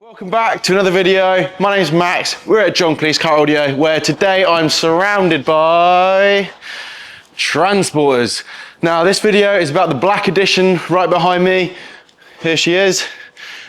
Welcome back to another video. My name is Max. We're at John Cleese Car Audio, where today I'm surrounded by transporters. Now this video is about the black edition right behind me. Here she is.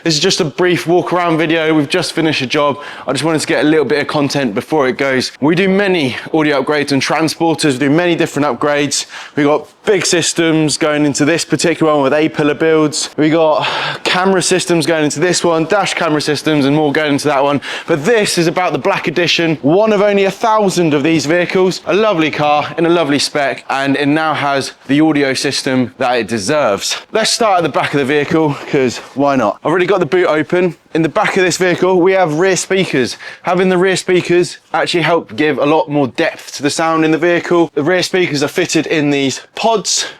This is just a brief walk around video. We've just finished a job. I just wanted to get a little bit of content before it goes. We do many audio upgrades and transporters. We do many different upgrades. We got big systems going into this particular one with A-pillar builds. We got camera systems going into this one, dash camera systems and more going into that one. But this is about the black edition, one of only 1,000 of these vehicles. A lovely car in a lovely spec, and it now has the audio system that it deserves. Let's start at the back of the vehicle, because why not? I've already got the boot open. In the back of this vehicle, we have rear speakers. Having the rear speakers actually help give a lot more depth to the sound in the vehicle. The rear speakers are fitted in these pods.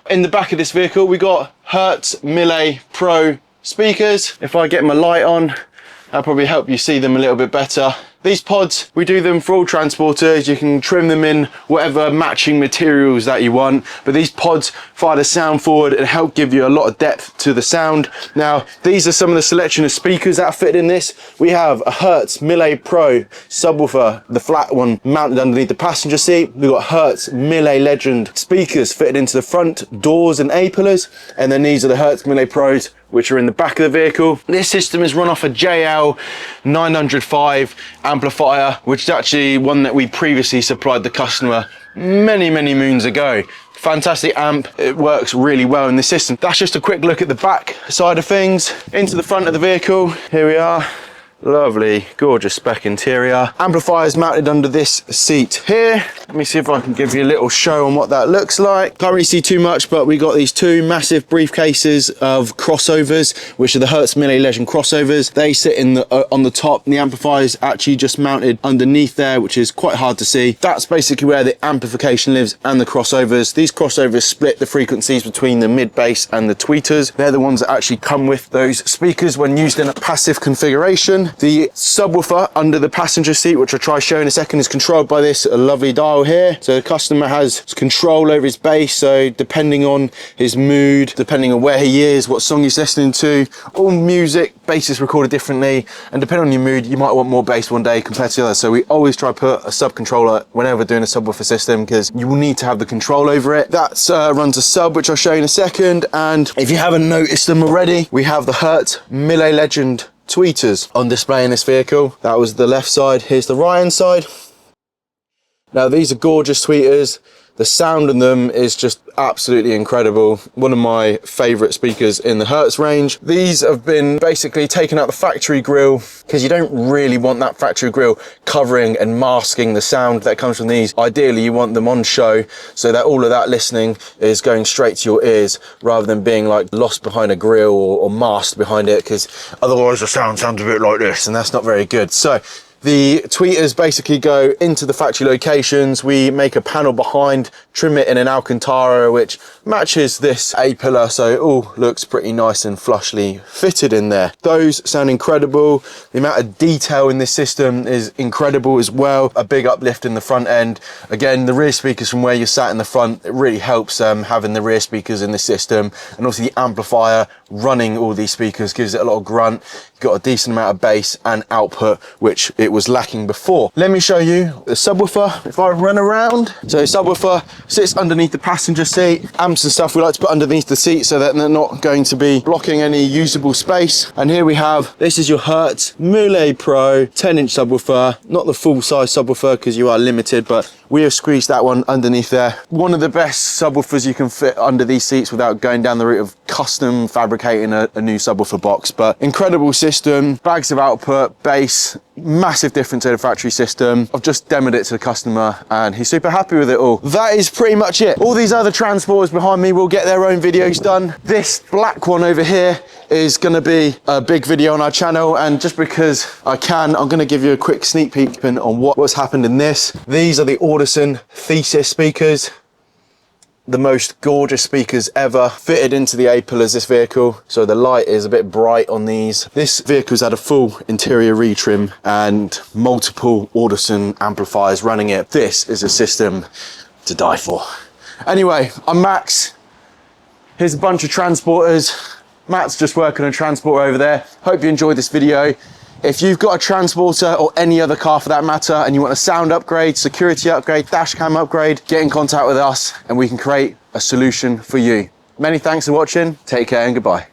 In the back of this vehicle, we got Hertz Mille Pro speakers. If I get my light on, that'll probably help you see them a little bit better. These pods, we do them for all transporters. You can trim them in whatever matching materials that you want, but these pods fire the sound forward and help give you a lot of depth to the sound. Now, these are some of the selection of speakers that are fitted in this. We have a Hertz Mille Pro subwoofer, the flat one mounted underneath the passenger seat. We've got Hertz Mille Legend speakers fitted into the front doors and A-pillars, and then these are the Hertz Mille Pros, which are in the back of the vehicle. This system is run off a JL 905 amplifier, which is actually one that we previously supplied the customer many moons ago. Fantastic amp, it works really well in this system. That's just a quick look at the back side of things. Into the front of the vehicle, here we are. Lovely, gorgeous spec interior. Amplifiers mounted under this seat here. Let me see if I can give you a little show on what that looks like. Can't really see too much, but we got these two massive briefcases of crossovers, which are the Hertz Mille Legend crossovers. They sit in on the top. The amplifiers actually just mounted underneath there, which is quite hard to see. That's basically where the amplification lives and the crossovers. These crossovers split the frequencies between the mid bass and the tweeters. They're the ones that actually come with those speakers when used in a passive configuration. The subwoofer under the passenger seat, which I'll try showing in a second, is controlled by this lovely dial here. So the customer has control over his bass. So depending on his mood, depending on where he is, what song he's listening to, all music, bass is recorded differently. And depending on your mood, you might want more bass one day compared to the other. So we always try to put a sub controller whenever we're doing a subwoofer system, because you will need to have the control over it. That runs a sub, which I'll show you in a second. And if you haven't noticed them already, we have the Hertz Mille Legend tweeters on display in this vehicle. That was the left side, here's the right hand side. Now these are gorgeous tweeters. The sound in them is just absolutely incredible. One of my favorite speakers in the Hertz range. These have been basically taken out the factory grille, because you don't really want that factory grille covering and masking the sound that comes from these. Ideally, you want them on show so that all of that listening is going straight to your ears, rather than being like lost behind a grille or masked behind it, because otherwise the sound sounds a bit like this, and that's not very good. So the tweeters basically go into the factory locations. We make a panel behind, trim it in an Alcantara, which matches this A-pillar, so it all looks pretty nice and flushly fitted in there. Those sound incredible. The amount of detail in this system is incredible as well. A big uplift in the front end. Again, the rear speakers from where you're sat in the front, it really helps having the rear speakers in the system. And also the amplifier running all these speakers gives it a lot of grunt. You've got a decent amount of bass and output, which it was lacking before. Let me show you the subwoofer if I run around. So subwoofer sits underneath the passenger seat. Amps and stuff we like to put underneath the seat so that they're not going to be blocking any usable space. And here we have, this is your Hertz Mille Pro 10-inch subwoofer. Not the full size subwoofer because you are limited, but we have squeezed that one underneath there. One of the best subwoofers you can fit under these seats without going down the route of custom fabricating a new subwoofer box. But incredible system, bags of output, bass, massive difference to the factory system. I've just demoed it to the customer and he's super happy with it all. That is pretty much it. All these other transporters behind me will get their own videos done. This black one over here is going to be a big video on our channel, and just because I can, I'm going to give you a quick sneak peek on what's happened in this. These are the Audison Thesis speakers. The most gorgeous speakers ever fitted into the A-pillars this vehicle, so the light is a bit bright on these. This vehicle's had a full interior retrim and multiple Audison amplifiers running it. This is a system to die for. Anyway, I'm Max. Here's a bunch of transporters. Matt's just working on a transporter over there. Hope you enjoyed this video. If you've got a Transporter or any other car for that matter, and you want a sound upgrade, security upgrade, dash cam upgrade, get in contact with us and we can create a solution for you. Many thanks for watching. Take care and goodbye.